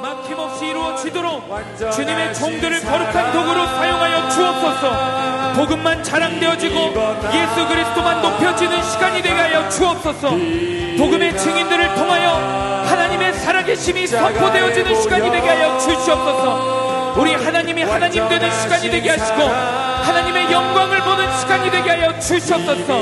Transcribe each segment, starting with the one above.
막힘없이 이루어지도록 주님의 종들을 거룩한 도구로 사용하여 주옵소서. 복음만 자랑되어지고 예수 그리스도만 높여지는 시간이 되게 하여 주옵소서. 복음의 증인들을 통하여 하나님의 살아계심이 선포되어지는 시간이 되게 하여 주시옵소서. 우리 하나님이 하나님 되는 시간이 되게 하시고 하나님의 영광을 보는 시간이 되게 하여 주시옵소서.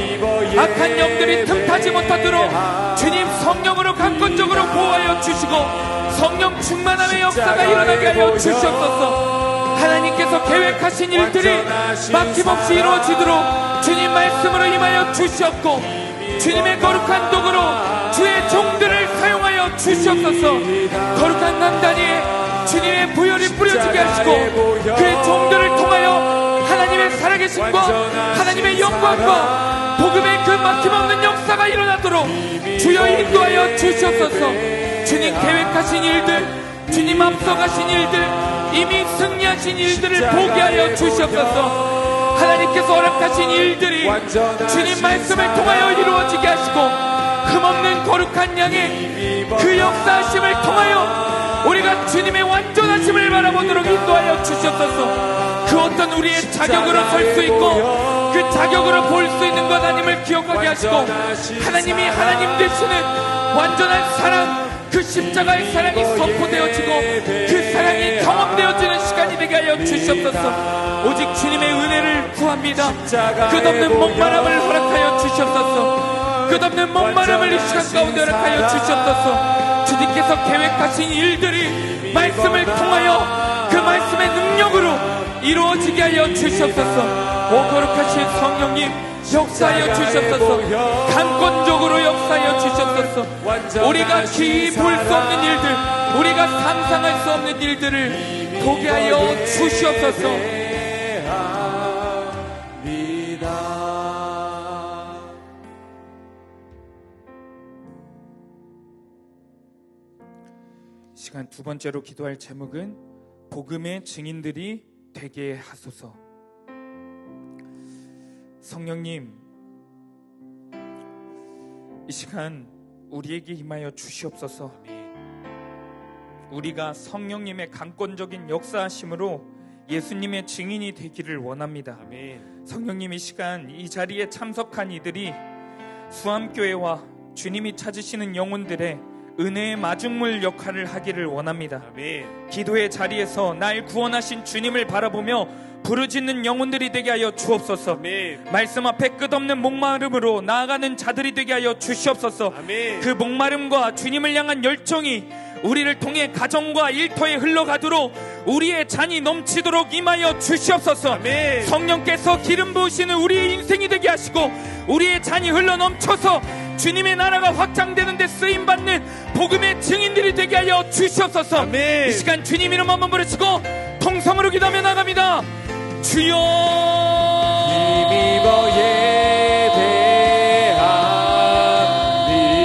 악한 영들이 틈타지 못하도록 주님 성령으로 강권적으로 보호하여 주시고 성령 충만함의 역사가 일어나게 하여 주시옵소서. 하나님께서 계획하신 일들이 막힘없이 이루어지도록 주님 말씀으로 임하여 주시옵고 주님의 거룩한 도구로 주의 종들을 사용하여 주시옵소서. 거룩한 강단위에 주님의 부혈이 뿌려지게 하시고 그의 종들을 통하여 하나님의 살아계심과 하나님의 영광과 복음의 그 막힘없는 역사가 일어나도록 주여 인도하여 주시옵소서. 주님 계획하신 일들, 주님 앞서가신 일들, 이미 승리하신 일들을 보게 하여 주시옵소서. 하나님께서 허락하신 일들이 주님 말씀을 통하여 이루어지게 하시고 흠없는 거룩한 양의 그 역사하심을 통하여 우리가 주님의 완전하심을 바라보도록 인도하여 주시옵소서. 그 어떤 우리의 자격으로 설 수 있고 그 자격으로 볼 수 있는 것 아님을 기억하게 하시고 하나님이 하나님 되시는 완전한 사랑, 그 십자가의 사랑이 선포되어지고 그 사랑이 경험되어지는 시간이 되게 하여 주시옵소서. 오직 주님의 은혜를 구합니다. 끝없는 목마름을 허락하여 주시옵소서. 끝없는 목마름을 이 시간 가운데 허락하여 주시옵소서. 주님께서 계획하신 일들이 말씀을 통하여 그 말씀의 능력으로 이루어지게 하여 주시옵소서. 오 거룩하신 성령님 역사하여 주시옵소서. 강권적으로 역사하여 주시옵소서. 우리가 기이 볼 수 없는 일들, 우리가 상상할 수 없는 일들을 보게 하여 주시옵소서. 시간 두 번째로 기도할 제목은 복음의 증인들이 되게 하소서. 성령님, 이 시간 우리에게 임하여 주시옵소서. 우리가 성령님의 강권적인 역사하심으로 예수님의 증인이 되기를 원합니다. 성령님, 이 시간 이 자리에 참석한 이들이 수암교회와 주님이 찾으시는 영혼들의 은혜의 마중물 역할을 하기를 원합니다. 기도의 자리에서 날 구원하신 주님을 바라보며 부르짖는 영혼들이 되게 하여 주옵소서. 말씀 앞에 끝없는 목마름으로 나아가는 자들이 되게 하여 주시옵소서. 그 목마름과 주님을 향한 열정이 우리를 통해 가정과 일터에 흘러가도록 우리의 잔이 넘치도록 임하여 주시옵소서. 성령께서 기름 부으시는 우리의 인생이 되게 하시고 우리의 잔이 흘러 넘쳐서 주님의 나라가 확장되는 데 쓰임받는 복음의 증인들이 되게 하여 주시옵소서. 이 시간 주님 이름 한번 부르시고 통성으로 기도하며 나갑니다. 주여 힘입어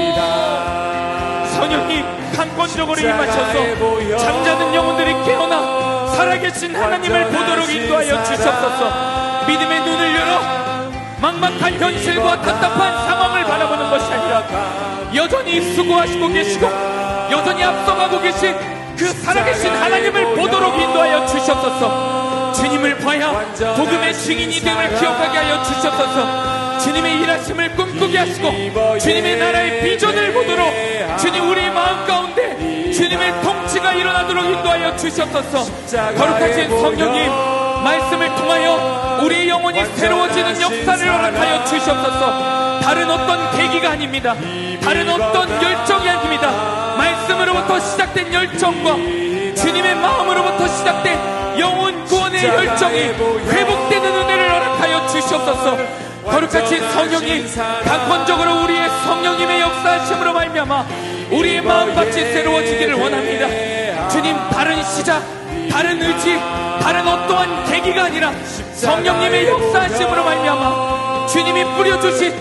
예배합니다. 성령님 강권적으로 임하셔서 잠자는 영혼들이 깨어나 살아계신 하나님을 보도록 인도하여 주시옵소서. 믿음의 눈을 열어 막막한 현실과 답답한 상황을 바라보는 것이 아니라 여전히 수고하시고 계시고 여전히 앞서가고 계신 그 살아계신 하나님을 보도록 인도하여 주시옵소서. 주님을 봐야 복음의 증인이 됨을 기억하게 하여 주시옵소서. 주님의 일하심을 꿈꾸게 하시고 주님의 나라의 비전을 보도록 주님 우리 마음 가운데 주님의 통치가 일어나도록 인도하여 주시옵소서. 거룩하신 성령님 말씀을 통하여 우리의 영혼이 새로워지는 역사를 허락하여 주시옵소서. 다른 어떤 계기가 아닙니다. 다른 어떤 열정이 아닙니다. 말씀으로부터 시작된 열정과 주님의 마음으로부터 시작된 영혼 구원의 열정이 회복되는 은혜를 허락하여 주시옵소서. 거룩하신 성령님 강권적으로 우리의 성령님의 역사하심으로 말미암아 우리의 마음밭이 새로워지기를 원합니다. 주님 다른 시작, 다른 의지, 다른 어떠한 계기가 아니라 성령님의 역사하심으로 말미암아 주님이 뿌려주신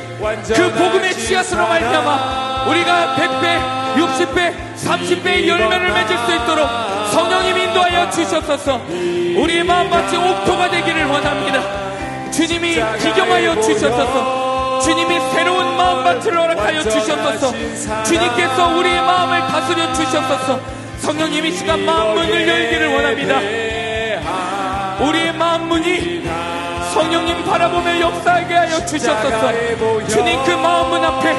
그 복음의 씨앗으로 말미암아 우리가 100배, 60배, 30배의 열매를 맺을 수 있도록 성령님이 인도하여 주시옵소서. 우리의 마음밭이 옥토가 되기를 원합니다. 주님이 기경하여 주시옵소서. 주님이 새로운 마음밭을 허락하여 주시옵소서. 주님께서 우리의 마음을 다스려 주시옵소서. 성령님 이 시간 마음 문을 열기를 원합니다. 우리의 마음 문이 성령님 바라보며 역사하게 하여 주셨소서. 주님 그 마음 문 앞에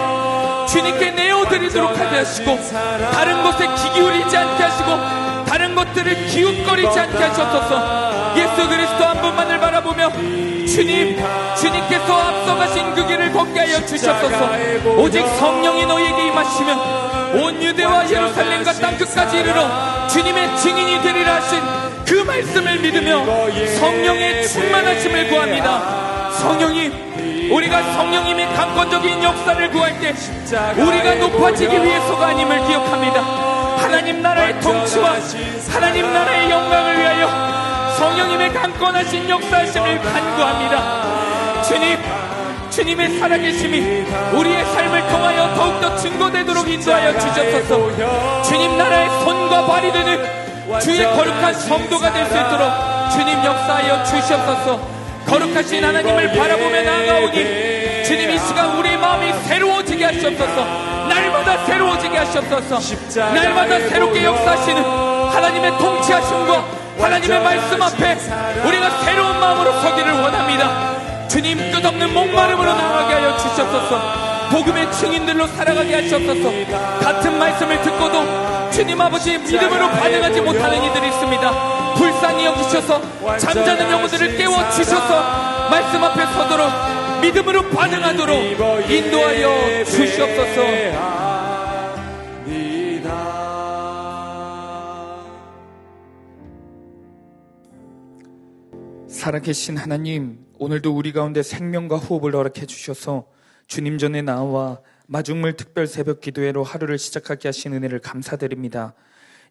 주님께 내어드리도록 하게 하시고, 다른 것에 귀 기울이지 않게 하시고, 다른 것들을 기웃거리지 않게 하셨소서. 예수 그리스도 한 분만을 바라보며 주님께서 앞서가신 그 길을 걷게 하여 주셨소서. 오직 성령이 너희에게 임하시면 온 유대와 예루살렘과 땅끝까지 이르러 주님의 증인이 되리라 하신 그 말씀을 믿으며 성령의 충만하심을 구합니다. 성령님, 우리가 성령님의 강권적인 역사를 구할 때 우리가 높아지기 위해서가 아님을 기억합니다. 하나님 나라의 통치와 하나님 나라의 영광을 위하여 성령님의 강권하신 역사하심을 간구합니다. 주님의 살아계심이 우리의 삶을 통하여 더욱더 증거되도록 인도하여 주셨소서. 주님 나라의 손과 발이 되는 주의 거룩한 성도가 될 수 있도록 주님 역사하여 주시옵소서. 거룩하신 하나님을 바라보며 나아가오니 주님 이 시간 우리의 마음이 새로워지게 하시옵소서. 날마다 새로워지게 하시옵소서. 날마다 새롭게 역사하시는 하나님의 통치하심과 하나님의 말씀 앞에 우리가 새로운 마음으로 서기를 원합니다. 주님 끝없는 목마름으로 나아가게 하여 주시옵소서. 복음의 증인들로 살아가게 하시옵소서. 같은 말씀을 듣고도 주님 아버지 믿음으로 반응하지 못하는 이들이 있습니다. 불쌍히 여기셔서 잠자는 영혼들을 깨워주셔서 말씀 앞에 서도록 믿음으로 반응하도록 인도하여 주시옵소서. 살아계신 하나님, 오늘도 우리 가운데 생명과 호흡을 허락해 주셔서 주님 전에 나와 마중물 특별 새벽 기도회로 하루를 시작하게 하신 은혜를 감사드립니다.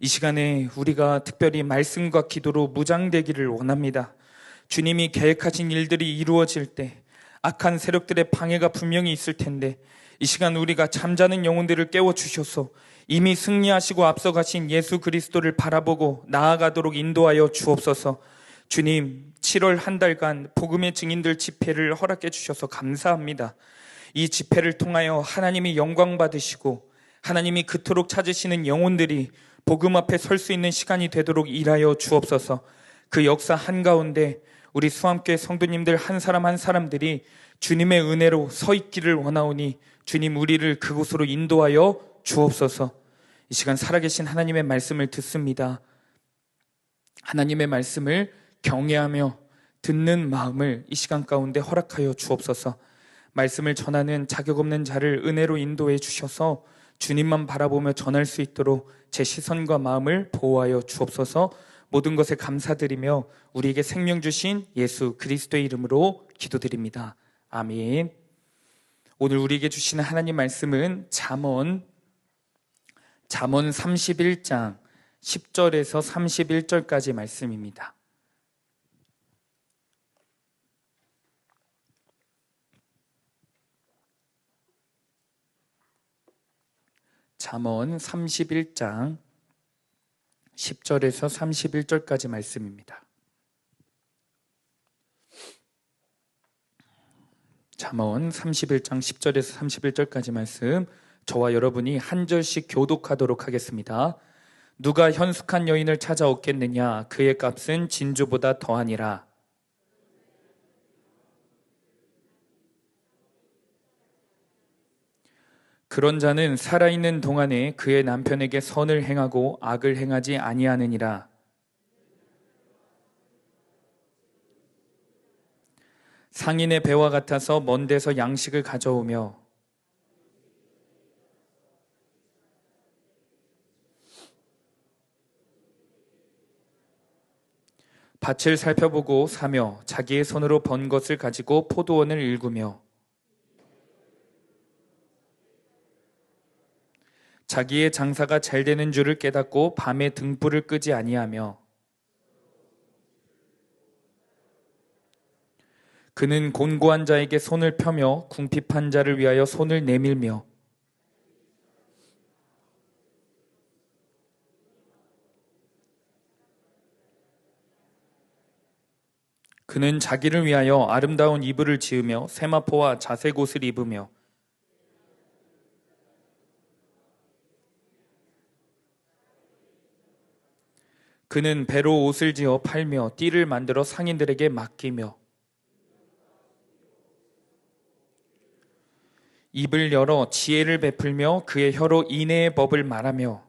이 시간에 우리가 특별히 말씀과 기도로 무장되기를 원합니다. 주님이 계획하신 일들이 이루어질 때 악한 세력들의 방해가 분명히 있을 텐데 이 시간 우리가 잠자는 영혼들을 깨워주셔서 이미 승리하시고 앞서가신 예수 그리스도를 바라보고 나아가도록 인도하여 주옵소서. 주님, 7월 한 달간 복음의 증인들 집회를 허락해 주셔서 감사합니다. 이 집회를 통하여 하나님이 영광 받으시고 하나님이 그토록 찾으시는 영혼들이 복음 앞에 설 수 있는 시간이 되도록 일하여 주옵소서. 그 역사 한가운데 우리 수함교회 성도님들 한 사람 한 사람들이 주님의 은혜로 서 있기를 원하오니 주님 우리를 그곳으로 인도하여 주옵소서. 이 시간 살아계신 하나님의 말씀을 듣습니다. 하나님의 말씀을 경외하며 듣는 마음을 이 시간 가운데 허락하여 주옵소서. 말씀을 전하는 자격 없는 자를 은혜로 인도해 주셔서 주님만 바라보며 전할 수 있도록 제 시선과 마음을 보호하여 주옵소서. 모든 것에 감사드리며 우리에게 생명 주신 예수 그리스도의 이름으로 기도드립니다. 아멘. 오늘 우리에게 주시는 하나님 말씀은 잠언 31장 10절에서 31절까지 말씀입니다. 잠언 31장 10절에서 31절까지 말씀입니다. 잠언 31장 10절에서 31절까지 말씀, 저와 여러분이 한 절씩 교독하도록 하겠습니다. 누가 현숙한 여인을 찾아오겠느냐? 그의 값은 진주보다 더하니라. 그런 자는 살아있는 동안에 그의 남편에게 선을 행하고 악을 행하지 아니하느니라. 상인의 배와 같아서 먼 데서 양식을 가져오며 밭을 살펴보고 사며 자기의 손으로 번 것을 가지고 포도원을 일구며 자기의 장사가 잘 되는 줄을 깨닫고 밤에 등불을 끄지 아니하며 그는 곤고한 자에게 손을 펴며 궁핍한 자를 위하여 손을 내밀며 그는 자기를 위하여 아름다운 이불을 지으며 세마포와 자색 옷을 입으며 그는 배로 옷을 지어 팔며 띠를 만들어 상인들에게 맡기며 입을 열어 지혜를 베풀며 그의 혀로 인애의 법을 말하며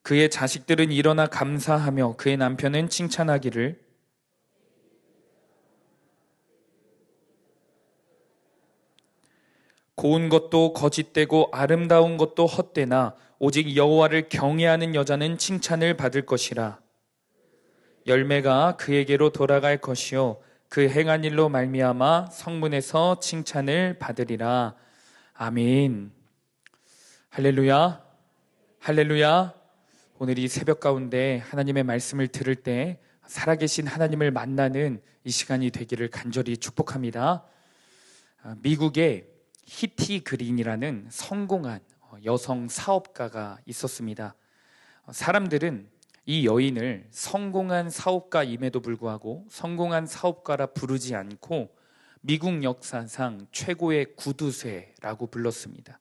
그의 자식들은 일어나 감사하며 그의 남편은 칭찬하기를 고운 것도 거짓되고 아름다운 것도 헛되나 오직 여호와를 경외하는 여자는 칭찬을 받을 것이라. 열매가 그에게로 돌아갈 것이요 그 행한 일로 말미암아 성문에서 칭찬을 받으리라. 아멘. 할렐루야. 할렐루야. 오늘 이 새벽 가운데 하나님의 말씀을 들을 때 살아계신 하나님을 만나는 이 시간이 되기를 간절히 축복합니다. 미국의 히티 그린이라는 성공한 여성 사업가가 있었습니다. 사람들은 이 여인을 성공한 사업가임에도 불구하고 성공한 사업가라 부르지 않고 미국 역사상 최고의 구두쇠라고 불렀습니다.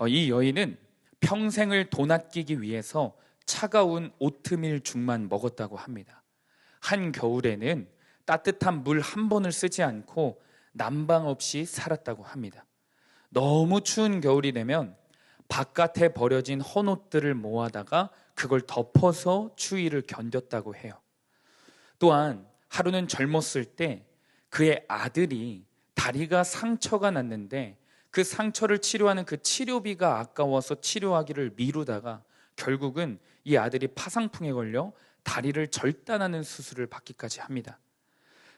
이 여인은 평생을 돈 아끼기 위해서 차가운 오트밀 죽만 먹었다고 합니다. 한겨울에는 따뜻한 물 한 번을 쓰지 않고 난방 없이 살았다고 합니다. 너무 추운 겨울이 되면 바깥에 버려진 헌옷들을 모아다가 그걸 덮어서 추위를 견뎠다고 해요. 또한 하루는 젊었을 때 그의 아들이 다리가 상처가 났는데 그 상처를 치료하는 그 치료비가 아까워서 치료하기를 미루다가 결국은 이 아들이 파상풍에 걸려 다리를 절단하는 수술을 받기까지 합니다.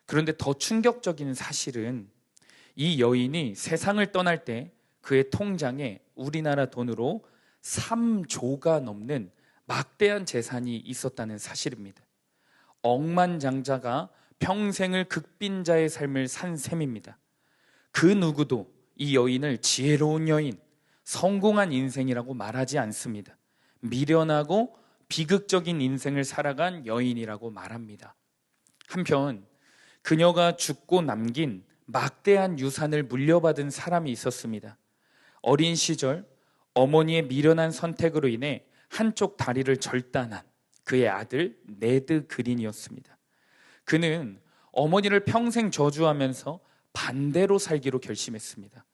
그런데 더 충격적인 사실은 이 여인이 세상을 떠날 때 그의 통장에 우리나라 돈으로 3조가 넘는 막대한 재산이 있었다는 사실입니다. 억만장자가 평생을 극빈자의 삶을 산 셈입니다. 그 누구도 이 여인을 지혜로운 여인, 성공한 인생이라고 말하지 않습니다. 미련하고 비극적인 인생을 살아간 여인이라고 말합니다. 한편 그녀가 죽고 남긴 막대한 유산을 물려받은 사람이 있었습니다. 어린 시절 어머니의 미련한 선택으로 인해 한쪽 다리를 절단한 그의 아들 네드 그린이었습니다. 그는 어머니를 평생 저주하면서 반대로 살기로 결심했습니다.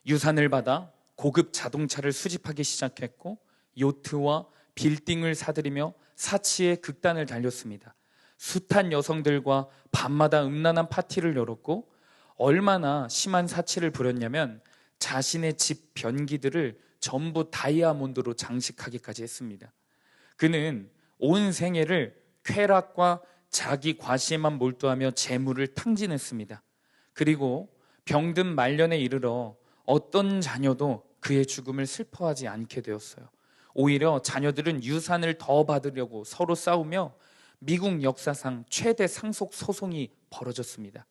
유산을 받아 고급 자동차를 수집하기 시작했고 요트와 빌딩을 사들이며 사치의 극단을 달렸습니다. 숱한 여성들과 밤마다 음란한 파티를 열었고 얼마나 심한 사치를 부렸냐면 자신의 집 변기들을 전부 다이아몬드로 장식하기까지 했습니다. 그는 온 생애를 쾌락과 자기 과시에만 몰두하며 재물을 탕진했습니다. 그리고 병든 말년에 이르러 어떤 자녀도 그의 죽음을 슬퍼하지 않게 되었어요. 오히려 자녀들은 유산을 더 받으려고 서로 싸우며 미국 역사상 최대 상속 소송이 벌어졌습니다.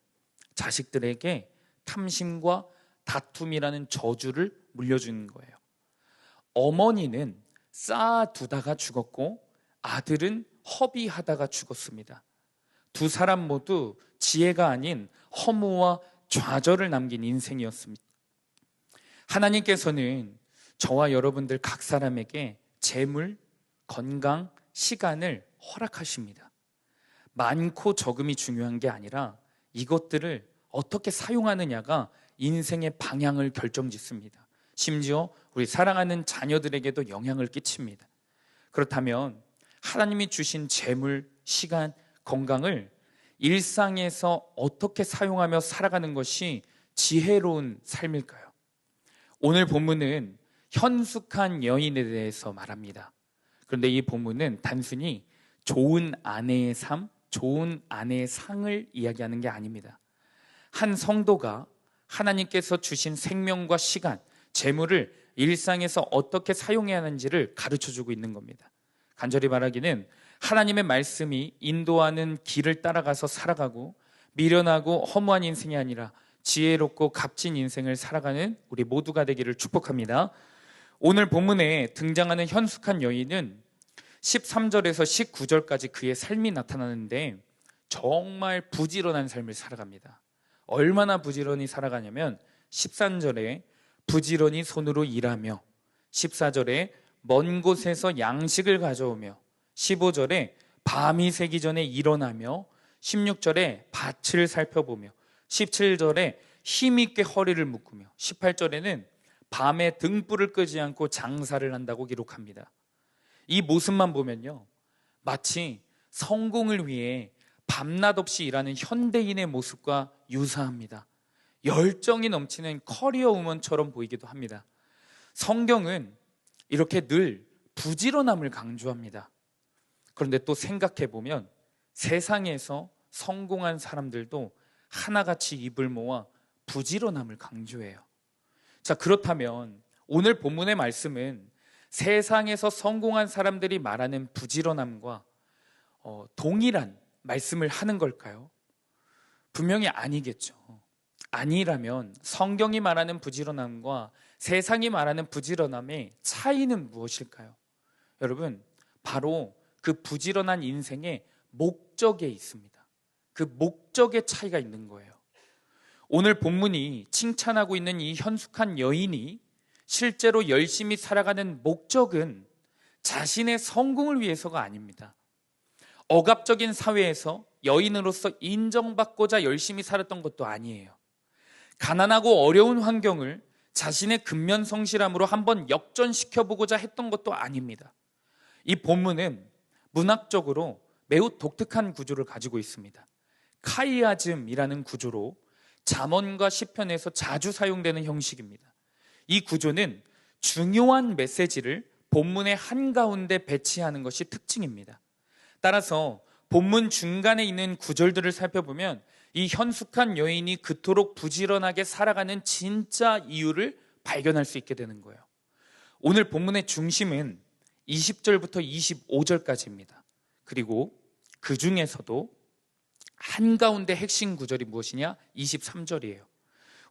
자식들에게 탐심과 다툼이라는 저주를 물려주는 거예요. 어머니는 쌓아두다가 죽었고 아들은 허비하다가 죽었습니다. 두 사람 모두 지혜가 아닌 허무와 좌절을 남긴 인생이었습니다. 하나님께서는 저와 여러분들 각 사람에게 재물, 건강, 시간을 허락하십니다. 많고 적음이 중요한 게 아니라 이것들을 어떻게 사용하느냐가 인생의 방향을 결정짓습니다. 심지어 우리 사랑하는 자녀들에게도 영향을 끼칩니다. 그렇다면 하나님이 주신 재물, 시간, 건강을 일상에서 어떻게 사용하며 살아가는 것이 지혜로운 삶일까요? 오늘 본문은 현숙한 여인에 대해서 말합니다. 그런데 이 본문은 단순히 좋은 아내의 삶, 좋은 아내의 상을 이야기하는 게 아닙니다. 한 성도가 하나님께서 주신 생명과 시간, 재물을 일상에서 어떻게 사용해야 하는지를 가르쳐주고 있는 겁니다. 간절히 말하기는 하나님의 말씀이 인도하는 길을 따라가서 살아가고 미련하고 허무한 인생이 아니라 지혜롭고 값진 인생을 살아가는 우리 모두가 되기를 축복합니다. 오늘 본문에 등장하는 현숙한 여인은 13절에서 19절까지 그의 삶이 나타나는데 정말 부지런한 삶을 살아갑니다. 얼마나 부지런히 살아가냐면 13절에 부지런히 손으로 일하며 14절에 먼 곳에서 양식을 가져오며 15절에 밤이 새기 전에 일어나며 16절에 밭을 살펴보며 17절에 힘있게 허리를 묶으며 18절에는 밤에 등불을 끄지 않고 장사를 한다고 기록합니다. 이 모습만 보면요, 마치 성공을 위해 밤낮 없이 일하는 현대인의 모습과 유사합니다. 열정이 넘치는 커리어 우먼처럼 보이기도 합니다. 성경은 이렇게 늘 부지런함을 강조합니다. 그런데 또 생각해보면 세상에서 성공한 사람들도 하나같이 입을 모아 부지런함을 강조해요. 자, 그렇다면 오늘 본문의 말씀은 세상에서 성공한 사람들이 말하는 부지런함과 동일한 말씀을 하는 걸까요? 분명히 아니겠죠. 아니라면 성경이 말하는 부지런함과 세상이 말하는 부지런함의 차이는 무엇일까요? 여러분, 바로 그 부지런한 인생의 목적에 있습니다. 그 목적의 차이가 있는 거예요. 오늘 본문이 칭찬하고 있는 이 현숙한 여인이 실제로 열심히 살아가는 목적은 자신의 성공을 위해서가 아닙니다. 억압적인 사회에서 여인으로서 인정받고자 열심히 살았던 것도 아니에요. 가난하고 어려운 환경을 자신의 근면성실함으로 한번 역전시켜보고자 했던 것도 아닙니다. 이 본문은 문학적으로 매우 독특한 구조를 가지고 있습니다. 카이아즘이라는 구조로 잠언과 시편에서 자주 사용되는 형식입니다. 이 구조는 중요한 메시지를 본문의 한가운데 배치하는 것이 특징입니다. 따라서 본문 중간에 있는 구절들을 살펴보면 이 현숙한 여인이 그토록 부지런하게 살아가는 진짜 이유를 발견할 수 있게 되는 거예요. 오늘 본문의 중심은 20절부터 25절까지입니다. 그리고 그 중에서도 한가운데 핵심 구절이 무엇이냐? 23절이에요.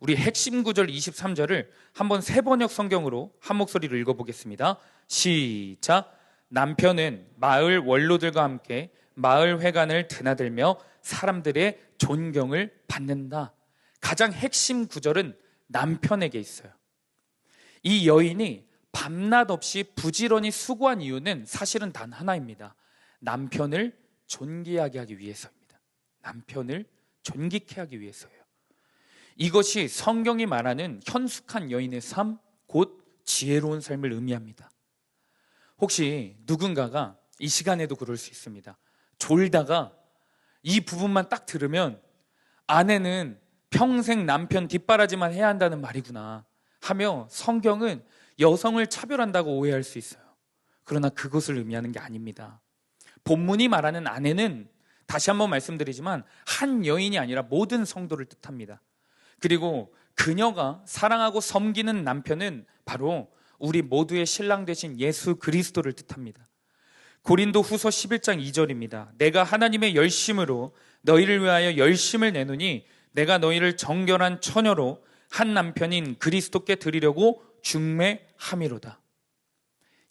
우리 핵심 구절 23절을 한번 세번역 성경으로 한 목소리로 읽어보겠습니다. 시작. 남편은 마을 원로들과 함께 마을 회관을 드나들며 사람들의 존경을 받는다. 가장 핵심 구절은 남편에게 있어요. 이 여인이 밤낮 없이 부지런히 수고한 이유는 사실은 단 하나입니다. 남편을 존귀하게 하기 위해서입니다. 남편을 존귀케 하기 위해서예요. 이것이 성경이 말하는 현숙한 여인의 삶, 곧 지혜로운 삶을 의미합니다. 혹시 누군가가 이 시간에도 그럴 수 있습니다. 졸다가 이 부분만 딱 들으면 아내는 평생 남편 뒷바라지만 해야 한다는 말이구나 하며 성경은 여성을 차별한다고 오해할 수 있어요. 그러나 그것을 의미하는 게 아닙니다. 본문이 말하는 아내는 다시 한번 말씀드리지만 한 여인이 아니라 모든 성도를 뜻합니다. 그리고 그녀가 사랑하고 섬기는 남편은 바로 우리 모두의 신랑 되신 예수 그리스도를 뜻합니다. 고린도 후서 11장 2절입니다. 내가 하나님의 열심으로 너희를 위하여 열심을 내노니 내가 너희를 정결한 처녀로 한 남편인 그리스도께 드리려고 중매함이로다.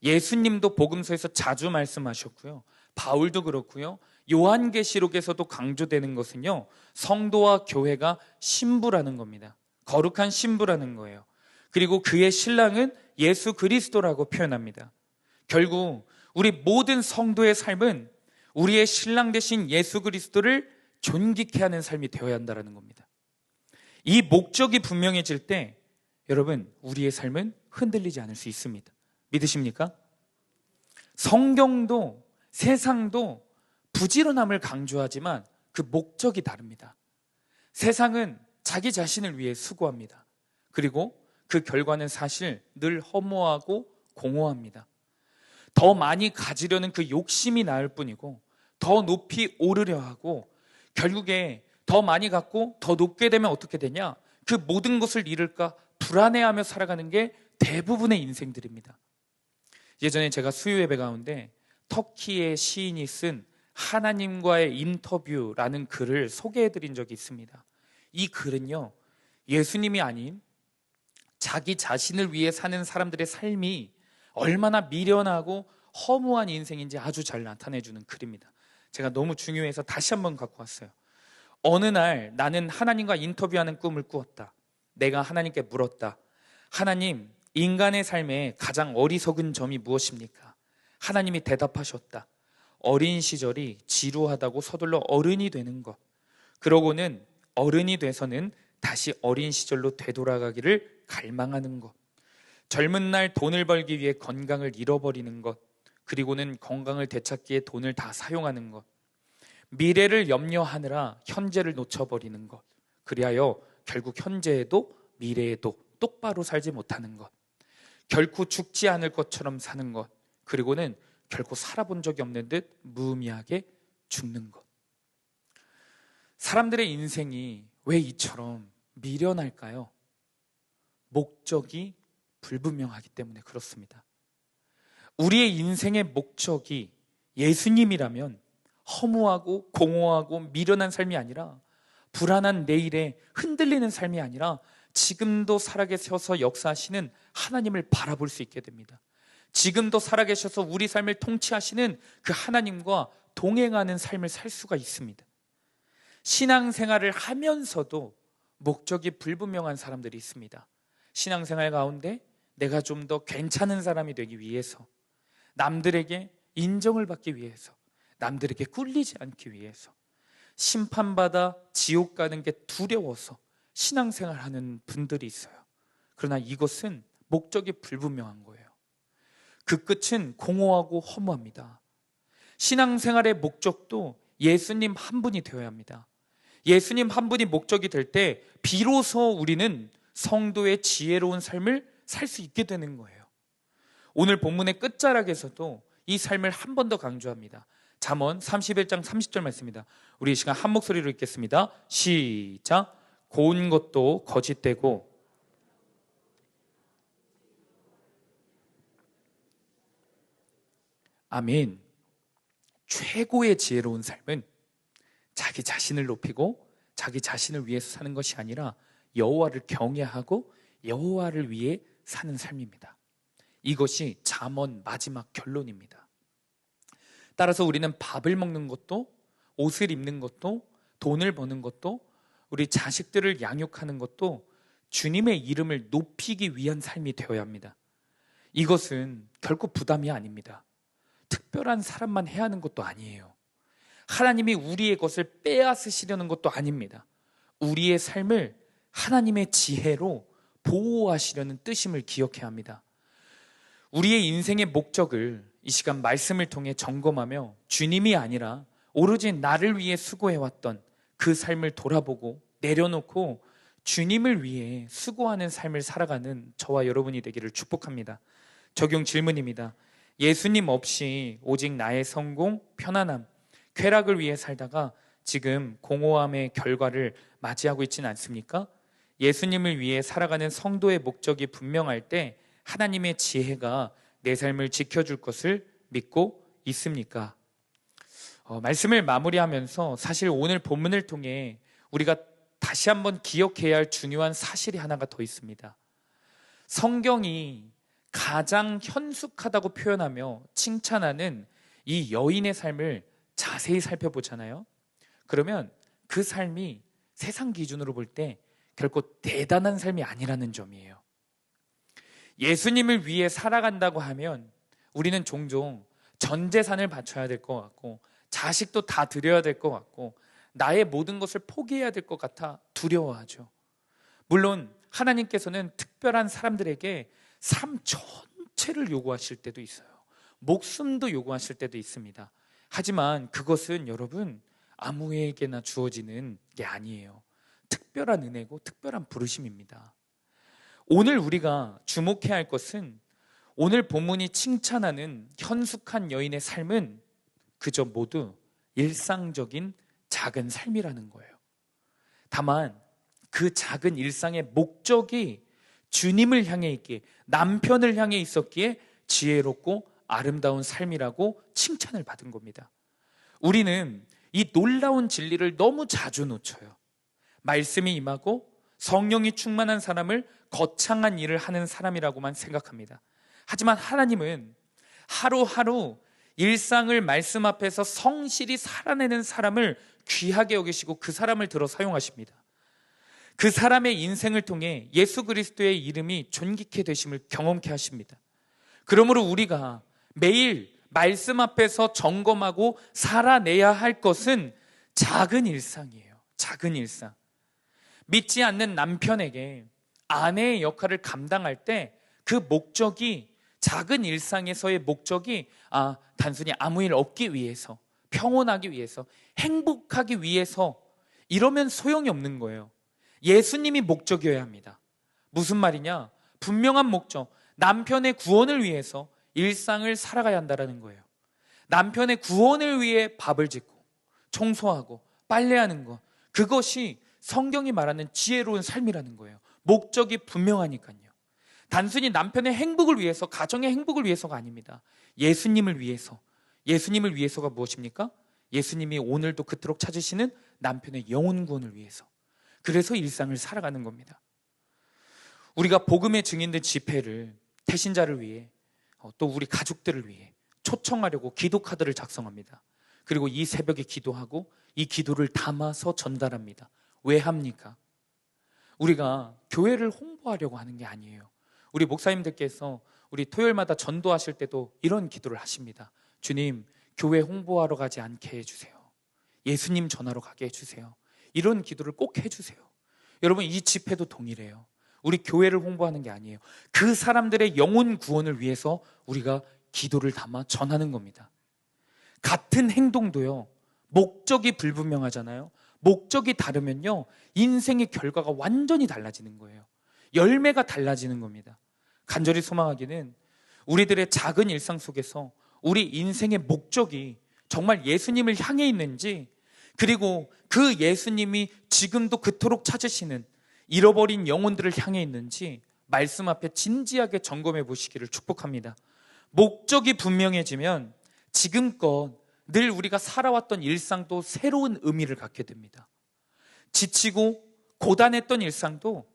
예수님도 복음서에서 자주 말씀하셨고요. 바울도 그렇고요. 요한계시록에서도 강조되는 것은요, 성도와 교회가 신부라는 겁니다. 거룩한 신부라는 거예요. 그리고 그의 신랑은 예수 그리스도라고 표현합니다. 결국 우리 모든 성도의 삶은 우리의 신랑 되신 예수 그리스도를 존귀케 하는 삶이 되어야 한다는 겁니다. 이 목적이 분명해질 때 여러분, 우리의 삶은 흔들리지 않을 수 있습니다. 믿으십니까? 성경도 세상도 부지런함을 강조하지만 그 목적이 다릅니다. 세상은 자기 자신을 위해 수고합니다. 그리고 그 결과는 사실 늘 허무하고 공허합니다. 더 많이 가지려는 그 욕심이 나을 뿐이고 더 높이 오르려 하고 결국에 더 많이 갖고 더 높게 되면 어떻게 되냐? 그 모든 것을 잃을까 불안해하며 살아가는 게 대부분의 인생들입니다. 예전에 제가 수요 예배 가운데 터키의 시인이 쓴 하나님과의 인터뷰라는 글을 소개해드린 적이 있습니다. 이 글은요, 예수님이 아닌 자기 자신을 위해 사는 사람들의 삶이 얼마나 미련하고 허무한 인생인지 아주 잘 나타내주는 글입니다. 제가 너무 중요해서 다시 한번 갖고 왔어요. 어느 날 나는 하나님과 인터뷰하는 꿈을 꾸었다. 내가 하나님께 물었다. 하나님, 인간의 삶에 가장 어리석은 점이 무엇입니까? 하나님이 대답하셨다. 어린 시절이 지루하다고 서둘러 어른이 되는 것. 그러고는 어른이 돼서는 다시 어린 시절로 되돌아가기를 갈망하는 것. 젊은 날 돈을 벌기 위해 건강을 잃어버리는 것. 그리고는 건강을 되찾기에 돈을 다 사용하는 것. 미래를 염려하느라 현재를 놓쳐버리는 것. 그리하여 결국 현재에도 미래에도 똑바로 살지 못하는 것. 결코 죽지 않을 것처럼 사는 것. 그리고는 결코 살아본 적이 없는 듯 무의미하게 죽는 것. 사람들의 인생이 왜 이처럼 미련할까요? 목적이 불분명하기 때문에 그렇습니다. 우리의 인생의 목적이 예수님이라면 허무하고 공허하고 미련한 삶이 아니라, 불안한 내일에 흔들리는 삶이 아니라 지금도 살아계셔서 역사하시는 하나님을 바라볼 수 있게 됩니다. 지금도 살아계셔서 우리 삶을 통치하시는 그 하나님과 동행하는 삶을 살 수가 있습니다. 신앙생활을 하면서도 목적이 불분명한 사람들이 있습니다. 신앙생활 가운데 내가 좀 더 괜찮은 사람이 되기 위해서, 남들에게 인정을 받기 위해서, 남들에게 꿀리지 않기 위해서, 심판받아 지옥 가는 게 두려워서 신앙생활하는 분들이 있어요. 그러나 이것은 목적이 불분명한 거예요. 그 끝은 공허하고 허무합니다. 신앙생활의 목적도 예수님 한 분이 되어야 합니다. 예수님 한 분이 목적이 될 때 비로소 우리는 성도의 지혜로운 삶을 살 수 있게 되는 거예요. 오늘 본문의 끝자락에서도 이 삶을 한 번 더 강조합니다. 잠언 31장 30절 말씀입니다. 우리 이 시간 한 목소리로 읽겠습니다. 시작. 고운 것도 거짓되고 아멘. 최고의 지혜로운 삶은 자기 자신을 높이고 자기 자신을 위해서 사는 것이 아니라 여호와를 경외하고 여호와를 위해 사는 삶입니다. 이것이 잠언 마지막 결론입니다. 따라서 우리는 밥을 먹는 것도, 옷을 입는 것도, 돈을 버는 것도, 우리 자식들을 양육하는 것도 주님의 이름을 높이기 위한 삶이 되어야 합니다. 이것은 결코 부담이 아닙니다. 특별한 사람만 해야 하는 것도 아니에요. 하나님이 우리의 것을 빼앗으시려는 것도 아닙니다. 우리의 삶을 하나님의 지혜로 보호하시려는 뜻임을 기억해야 합니다. 우리의 인생의 목적을 이 시간 말씀을 통해 점검하며 주님이 아니라 오로지 나를 위해 수고해왔던 그 삶을 돌아보고 내려놓고 주님을 위해 수고하는 삶을 살아가는 저와 여러분이 되기를 축복합니다. 적용 질문입니다. 예수님 없이 오직 나의 성공, 편안함, 쾌락을 위해 살다가 지금 공허함의 결과를 맞이하고 있지는 않습니까? 예수님을 위해 살아가는 성도의 목적이 분명할 때 하나님의 지혜가 내 삶을 지켜줄 것을 믿고 있습니까? 말씀을 마무리하면서 사실 오늘 본문을 통해 우리가 다시 한번 기억해야 할 중요한 사실이 하나가 더 있습니다. 성경이 가장 현숙하다고 표현하며 칭찬하는 이 여인의 삶을 자세히 살펴보잖아요. 그러면 그 삶이 세상 기준으로 볼 때 결코 대단한 삶이 아니라는 점이에요. 예수님을 위해 살아간다고 하면 우리는 종종 전 재산을 바쳐야 될 것 같고 자식도 다 드려야 될 것 같고 나의 모든 것을 포기해야 될 것 같아 두려워하죠. 물론 하나님께서는 특별한 사람들에게 삶 전체를 요구하실 때도 있어요. 목숨도 요구하실 때도 있습니다. 하지만 그것은 여러분 아무에게나 주어지는 게 아니에요. 특별한 은혜고 특별한 부르심입니다. 오늘 우리가 주목해야 할 것은 오늘 본문이 칭찬하는 현숙한 여인의 삶은 그저 모두 일상적인 작은 삶이라는 거예요. 다만 그 작은 일상의 목적이 주님을 향해 있기에, 남편을 향해 있었기에 지혜롭고 아름다운 삶이라고 칭찬을 받은 겁니다. 우리는 이 놀라운 진리를 너무 자주 놓쳐요. 말씀이 임하고 성령이 충만한 사람을 거창한 일을 하는 사람이라고만 생각합니다. 하지만 하나님은 하루하루 일상을 말씀 앞에서 성실히 살아내는 사람을 귀하게 여기시고 그 사람을 들어 사용하십니다. 그 사람의 인생을 통해 예수 그리스도의 이름이 존귀케 되심을 경험케 하십니다. 그러므로 우리가 매일 말씀 앞에서 점검하고 살아내야 할 것은 작은 일상이에요. 작은 일상. 믿지 않는 남편에게 아내의 역할을 감당할 때 그 목적이, 작은 일상에서의 목적이 단순히 아무 일 없기 위해서, 평온하기 위해서, 행복하기 위해서, 이러면 소용이 없는 거예요. 예수님이 목적이어야 합니다. 무슨 말이냐? 분명한 목적, 남편의 구원을 위해서 일상을 살아가야 한다는 거예요. 남편의 구원을 위해 밥을 짓고 청소하고 빨래하는 것, 그것이 성경이 말하는 지혜로운 삶이라는 거예요. 목적이 분명하니까요. 단순히 남편의 행복을 위해서, 가정의 행복을 위해서가 아닙니다. 예수님을 위해서. 예수님을 위해서가 무엇입니까? 예수님이 오늘도 그토록 찾으시는 남편의 영혼 구원을 위해서. 그래서 일상을 살아가는 겁니다. 우리가 복음의 증인들 집회를 태신자를 위해, 또 우리 가족들을 위해 초청하려고 기도 카드를 작성합니다. 그리고 이 새벽에 기도하고 이 기도를 담아서 전달합니다. 왜 합니까? 우리가 교회를 홍보하려고 하는 게 아니에요. 우리 목사님들께서 우리 토요일마다 전도하실 때도 이런 기도를 하십니다. 주님, 교회 홍보하러 가지 않게 해주세요. 예수님 전하러 가게 해주세요. 이런 기도를 꼭 해주세요. 여러분, 이 집회도 동일해요. 우리 교회를 홍보하는 게 아니에요. 그 사람들의 영혼 구원을 위해서 우리가 기도를 담아 전하는 겁니다. 같은 행동도요, 목적이 불분명하잖아요. 목적이 다르면요, 인생의 결과가 완전히 달라지는 거예요. 열매가 달라지는 겁니다. 간절히 소망하기는 우리들의 작은 일상 속에서 우리 인생의 목적이 정말 예수님을 향해 있는지, 그리고 그 예수님이 지금도 그토록 찾으시는 잃어버린 영혼들을 향해 있는지 말씀 앞에 진지하게 점검해 보시기를 축복합니다. 목적이 분명해지면 지금껏 늘 우리가 살아왔던 일상도 새로운 의미를 갖게 됩니다. 지치고 고단했던 일상도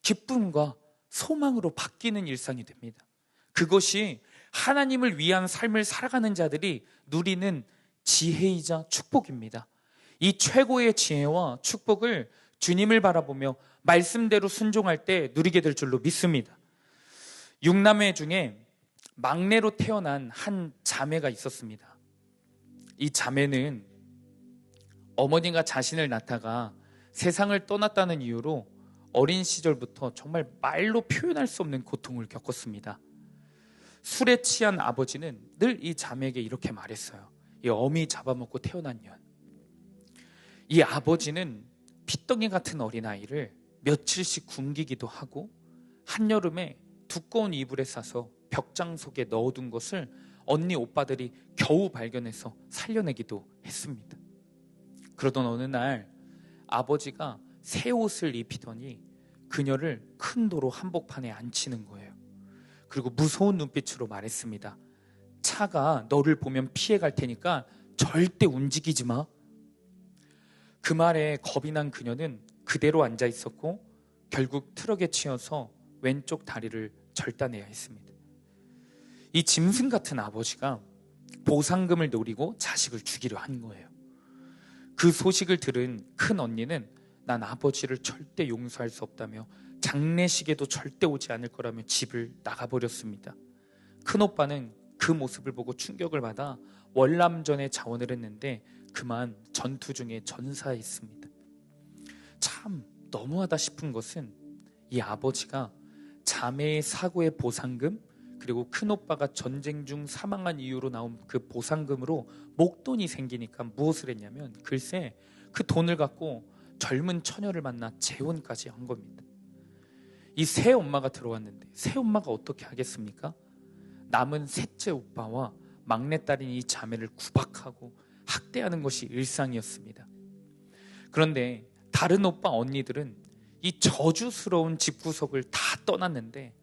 기쁨과 소망으로 바뀌는 일상이 됩니다. 그것이 하나님을 위한 삶을 살아가는 자들이 누리는 지혜이자 축복입니다. 이 최고의 지혜와 축복을 주님을 바라보며 말씀대로 순종할 때 누리게 될 줄로 믿습니다. 6남매 중에 막내로 태어난 한 자매가 있었습니다. 이 자매는 어머니가 자신을 낳다가 세상을 떠났다는 이유로 어린 시절부터 정말 말로 표현할 수 없는 고통을 겪었습니다. 술에 취한 아버지는 늘 이 자매에게 이렇게 말했어요. 이 어미 잡아먹고 태어난 년. 이 아버지는 핏덩이 같은 어린아이를 며칠씩 굶기기도 하고 한여름에 두꺼운 이불에 싸서 벽장 속에 넣어둔 것을 언니 오빠들이 겨우 발견해서 살려내기도 했습니다. 그러던 어느 날 아버지가 새 옷을 입히더니 그녀를 큰 도로 한복판에 앉히는 거예요. 그리고 무서운 눈빛으로 말했습니다. 차가 너를 보면 피해갈 테니까 절대 움직이지 마. 그 말에 겁이 난 그녀는 그대로 앉아 있었고 결국 트럭에 치여서 왼쪽 다리를 절단해야 했습니다. 이 짐승 같은 아버지가 보상금을 노리고 자식을 죽이려 한 거예요. 그 소식을 들은 큰 언니는 난 아버지를 절대 용서할 수 없다며 장례식에도 절대 오지 않을 거라며 집을 나가버렸습니다. 큰 오빠는 그 모습을 보고 충격을 받아 월남전에 자원을 했는데 그만 전투 중에 전사했습니다. 참 너무하다 싶은 것은 이 아버지가 자매의 사고의 보상금, 그리고 큰오빠가 전쟁 중 사망한 이유로 나온 그 보상금으로 목돈이 생기니까 무엇을 했냐면 글쎄 그 돈을 갖고 젊은 처녀를 만나 재혼까지 한 겁니다. 이 새 엄마가 들어왔는데 새 엄마가 어떻게 하겠습니까? 남은 셋째 오빠와 막내딸인 이 자매를 구박하고 학대하는 것이 일상이었습니다. 그런데 다른 오빠 언니들은 이 저주스러운 집구석을 다 떠났는데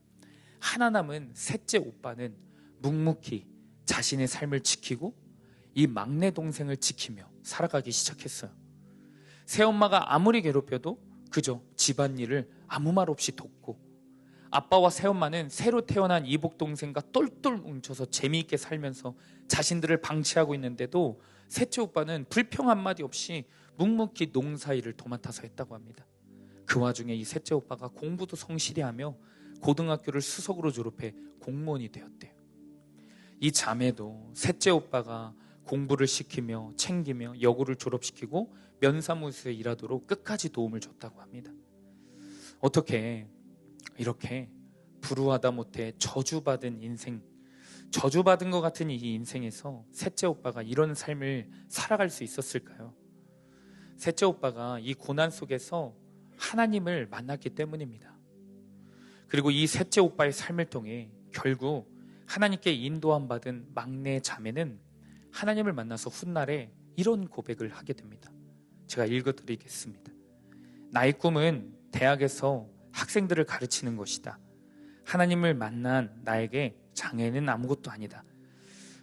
하나 남은 셋째 오빠는 묵묵히 자신의 삶을 지키고 이 막내 동생을 지키며 살아가기 시작했어요. 새엄마가 아무리 괴롭혀도 그저 집안일을 아무 말 없이 돕고, 아빠와 새엄마는 새로 태어난 이복 동생과 똘똘 뭉쳐서 재미있게 살면서 자신들을 방치하고 있는데도 셋째 오빠는 불평 한마디 없이 묵묵히 농사일을 도맡아서 했다고 합니다. 그 와중에 이 셋째 오빠가 공부도 성실히 하며 고등학교를 수석으로 졸업해 공무원이 되었대요. 이 자매도 셋째 오빠가 공부를 시키며 챙기며 여고를 졸업시키고 면사무소에 일하도록 끝까지 도움을 줬다고 합니다. 어떻게 이렇게 불우하다 못해 저주받은 인생, 저주받은 것 같은 이 인생에서 셋째 오빠가 이런 삶을 살아갈 수 있었을까요? 셋째 오빠가 이 고난 속에서 하나님을 만났기 때문입니다. 그리고 이 셋째 오빠의 삶을 통해 결국 하나님께 인도함 받은 막내 자매는 하나님을 만나서 훗날에 이런 고백을 하게 됩니다. 제가 읽어드리겠습니다. 나의 꿈은 대학에서 학생들을 가르치는 것이다. 하나님을 만난 나에게 장애는 아무것도 아니다.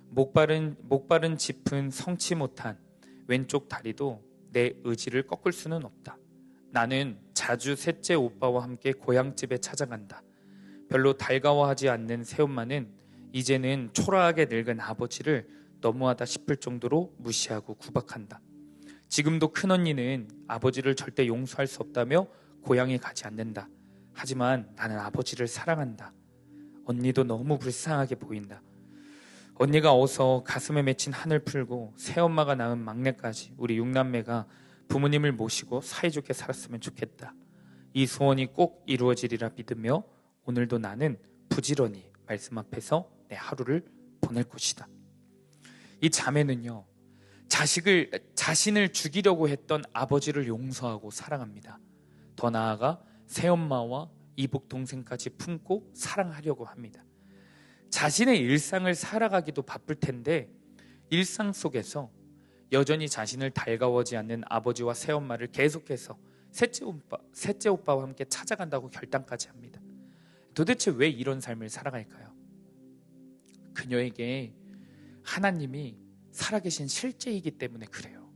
목바른 짚은 성치 못한 왼쪽 다리도 내 의지를 꺾을 수는 없다. 나는 자주 셋째 오빠와 함께 고향집에 찾아간다. 별로 달가워하지 않는 새엄마는 이제는 초라하게 늙은 아버지를 너무하다 싶을 정도로 무시하고 구박한다. 지금도 큰언니는 아버지를 절대 용서할 수 없다며 고향에 가지 않는다. 하지만 나는 아버지를 사랑한다. 언니도 너무 불쌍하게 보인다. 언니가 어서 가슴에 맺힌 한을 풀고 새엄마가 낳은 막내까지 우리 6남매가 부모님을 모시고 사이좋게 살았으면 좋겠다. 이 소원이 꼭 이루어지리라 믿으며 오늘도 나는 부지런히 말씀 앞에서 내 하루를 보낼 것이다. 이 자매는요, 자신을 죽이려고 했던 아버지를 용서하고 사랑합니다. 더 나아가 새엄마와 이복 동생까지 품고 사랑하려고 합니다. 자신의 일상을 살아가기도 바쁠 텐데 일상 속에서 여전히 자신을 달가워하지 않는 아버지와 새엄마를 계속해서 셋째 오빠와 함께 찾아간다고 결단까지 합니다. 도대체 왜 이런 삶을 살아갈까요? 그녀에게 하나님이 살아계신 실제이기 때문에 그래요.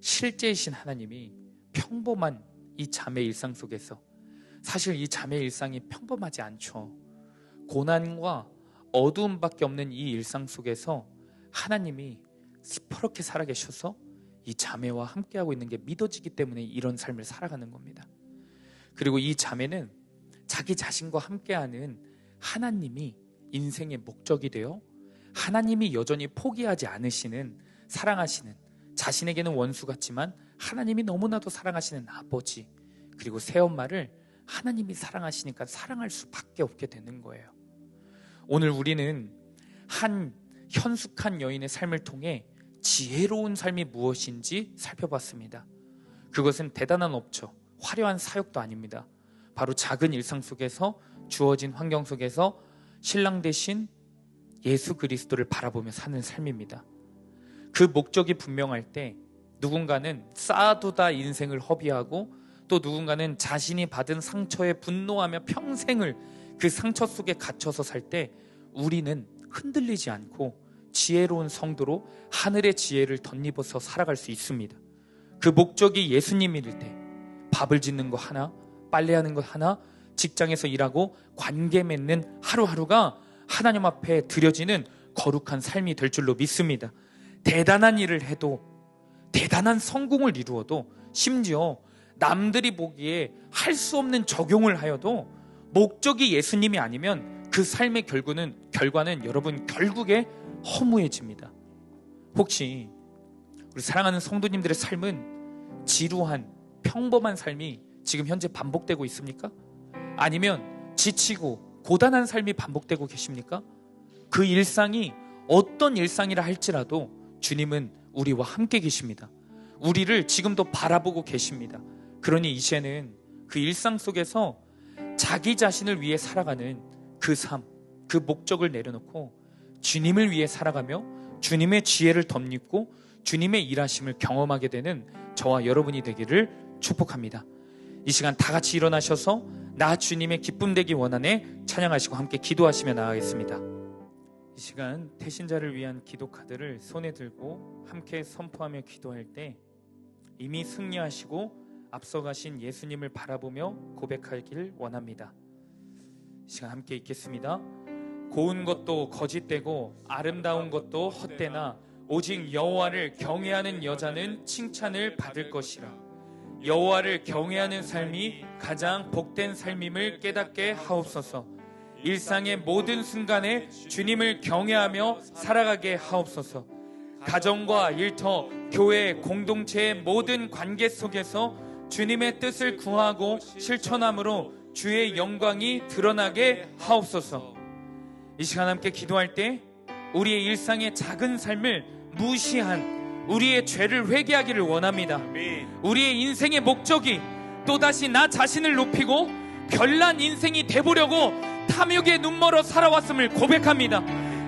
실제이신 하나님이 평범한 이 자매 일상 속에서, 사실 이 자매 일상이 평범하지 않죠. 고난과 어두움밖에 없는 이 일상 속에서 하나님이 시퍼렇게 살아계셔서 이 자매와 함께하고 있는 게 믿어지기 때문에 이런 삶을 살아가는 겁니다. 그리고 이 자매는 자기 자신과 함께하는 하나님이 인생의 목적이 되어 하나님이 여전히 포기하지 않으시는, 사랑하시는, 자신에게는 원수 같지만 하나님이 너무나도 사랑하시는 아버지, 그리고 새엄마를 하나님이 사랑하시니까 사랑할 수밖에 없게 되는 거예요. 오늘 우리는 한 현숙한 여인의 삶을 통해 지혜로운 삶이 무엇인지 살펴봤습니다. 그것은 대단한 업적, 화려한 사역도 아닙니다. 바로 작은 일상 속에서, 주어진 환경 속에서 신랑 되신 예수 그리스도를 바라보며 사는 삶입니다. 그 목적이 분명할 때 누군가는 쌓아두다 인생을 허비하고, 또 누군가는 자신이 받은 상처에 분노하며 평생을 그 상처 속에 갇혀서 살 때 우리는 흔들리지 않고 지혜로운 성도로 하늘의 지혜를 덧입어서 살아갈 수 있습니다. 그 목적이 예수님일 때 밥을 짓는 거 하나, 빨래하는 것 하나, 직장에서 일하고 관계 맺는 하루하루가 하나님 앞에 드려지는 거룩한 삶이 될 줄로 믿습니다. 대단한 일을 해도, 대단한 성공을 이루어도, 심지어 남들이 보기에 할 수 없는 적용을 하여도 목적이 예수님이 아니면 그 삶의 결과는 여러분 결국에 허무해집니다. 혹시 우리 사랑하는 성도님들의 삶은 지루한 평범한 삶이 지금 현재 반복되고 있습니까? 아니면 지치고 고단한 삶이 반복되고 계십니까? 그 일상이 어떤 일상이라 할지라도 주님은 우리와 함께 계십니다. 우리를 지금도 바라보고 계십니다. 그러니 이제는 그 일상 속에서 자기 자신을 위해 살아가는 그 삶, 그 목적을 내려놓고 주님을 위해 살아가며 주님의 지혜를 덧입고 주님의 일하심을 경험하게 되는 저와 여러분이 되기를 축복합니다. 이 시간 다 같이 일어나셔서 나 주님의 기쁨 되기 원하네 찬양하시고 함께 기도하시며 나아가겠습니다. 이 시간 태신자를 위한 기도 카드를 손에 들고 함께 선포하며 기도할 때 이미 승리하시고 앞서가신 예수님을 바라보며 고백하길 원합니다. 이 시간 함께 읽겠습니다. 고운 것도 거짓되고 아름다운 것도 헛되나 오직 여호와를 경외하는 여자는 칭찬을 받을 것이라. 여호와를 경외하는 삶이 가장 복된 삶임을 깨닫게 하옵소서. 일상의 모든 순간에 주님을 경외하며 살아가게 하옵소서. 가정과 일터, 교회, 공동체의 모든 관계 속에서 주님의 뜻을 구하고 실천함으로 주의 영광이 드러나게 하옵소서. 이 시간 함께 기도할 때 우리의 일상의 작은 삶을 무시한 우리의 죄를 회개하기를 원합니다. 우리의 인생의 목적이 또다시 나 자신을 높이고 별난 인생이 돼보려고 탐욕에 눈멀어 살아왔음을 고백합니다.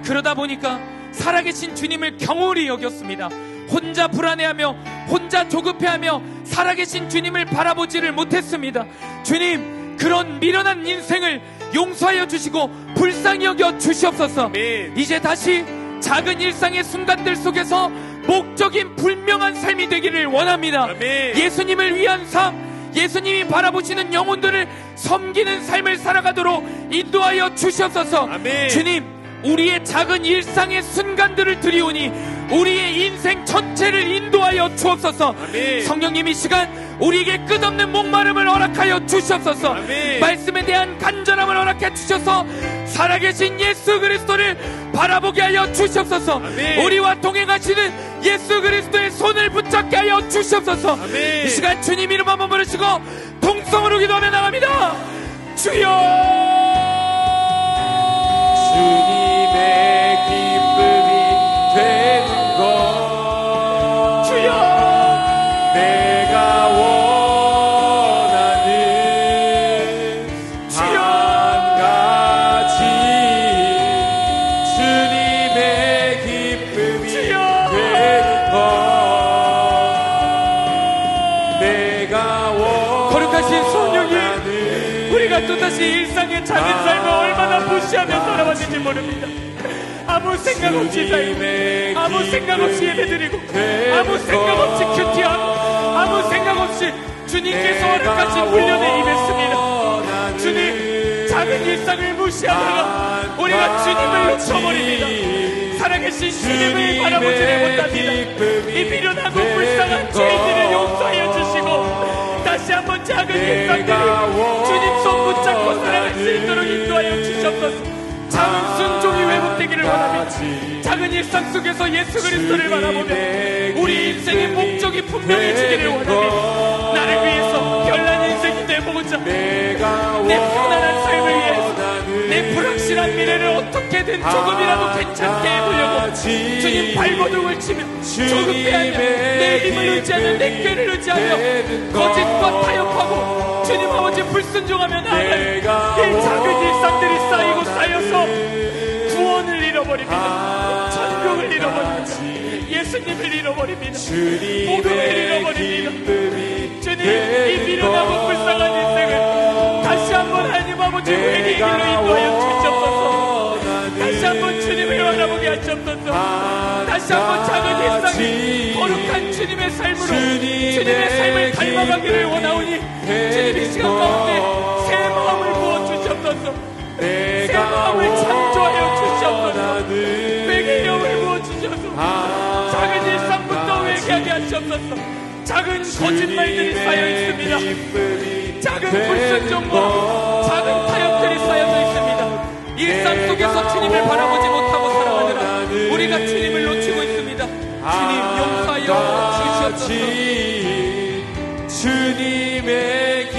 그러다 보니까 살아계신 주님을 경홀히 여겼습니다. 혼자 불안해하며 혼자 조급해하며 살아계신 주님을 바라보지를 못했습니다. 주님, 그런 미련한 인생을 용서하여 주시고 불쌍히 여겨 주시옵소서. 이제 다시 작은 일상의 순간들 속에서 목적인 분명한 삶이 되기를 원합니다. 예수님을 위한 삶, 예수님이 바라보시는 영혼들을 섬기는 삶을 살아가도록 인도하여 주시옵소서. 주님, 우리의 작은 일상의 순간들을 드리오니 우리의 인생 전체를 인도하여 주옵소서. 성령님, 이 시간 우리에게 끝없는 목마름을 허락하여 주시옵소서. 말씀에 대한 간절함을 허락해 주셔서 살아계신 예수 그리스도를 바라보게 하여 주시옵소서. 우리와 동행하시는 예수 그리스도의 손을 붙잡게 하여 주시옵소서. 이 시간 주님 이름 한번 부르시고 동성으로 기도하며 나갑니다. 주여, 주님의 기쁨이 되는 것, 주여, 내가 원하는 주여, 한 가지 주님의 기쁨이 주여, 되는 것, 내가 거룩하신 성령님, 원하는 우리가 또다시 일상의 작은 삶을 얼마나 무시하며 살아왔는지 모릅니다. 아무 생각 없이 살고, 아무 생각 없이 예배드리고, 아무 생각 없이 큐티하고, 아무 생각 없이 주님께서 허락하신 훈련에 임했습니다. 주님, 작은 일상을 무시하다가 우리가 주님을 놓쳐버립니다. 살아계신 주님을 바라보지를 못합니다. 이 미련하고 불쌍한 죄인들을 용서하여 주시고 다시 한번 작은 일상들이 주님 손 붙잡고 살아갈 수 있도록 인도하여 주시옵소서. 작은 순종이 회복되기를 원합니다. 작은 일상 속에서 예수 그리스도를 바라보며 우리 인생의 목적이 분명해지기를 원합니다. 나를 위해서 별난 인생이 되보고자 내 편안한 삶을 위해서 내 불확실한 미래를 어떻게든 조금이라도 괜찮게 해보려고 주님 발버둥을 치며 조급해하며 내 힘을 의지하며 내 꾀를 의지하며 거짓과 타협하고 주님 아버지 불순종하며 나아가는 이 작은 일상들이 쌓이고 쌓여서 구원을 잃어버립니다. 천국을 잃어버립니다. 예수님을 잃어버립니다. 복음을 잃어버립니다. 주님, 이 미련하고 불쌍한 인생을 다시 한번 하나님 아버지 회개의 길로 인도하여 주시옵소서. 다시 한번 주님을 바라보게 하시옵소서. 다시 한번 작은 일상이 거룩한 주님의 삶으로 주님의 삶을 닮아가기를 원하오니 주님 이 시간 가운데 새 마음을 부어주시옵소서. 새 마음을 창조하여 주시옵소서. 회개의 영을 부어주시옵소서. 작은 일상부터 회개하게 하시옵소서. 작은 거짓말들이 쌓여 있습니다. 작은 불순종과 작은 타협들이 쌓여져 있습니다. 일상 속에서 주님을 바라보지 못하고 살아가느라 우리가 주님을 놓치고 있습니다. 주님 용서하여 주시옵소서. 주님의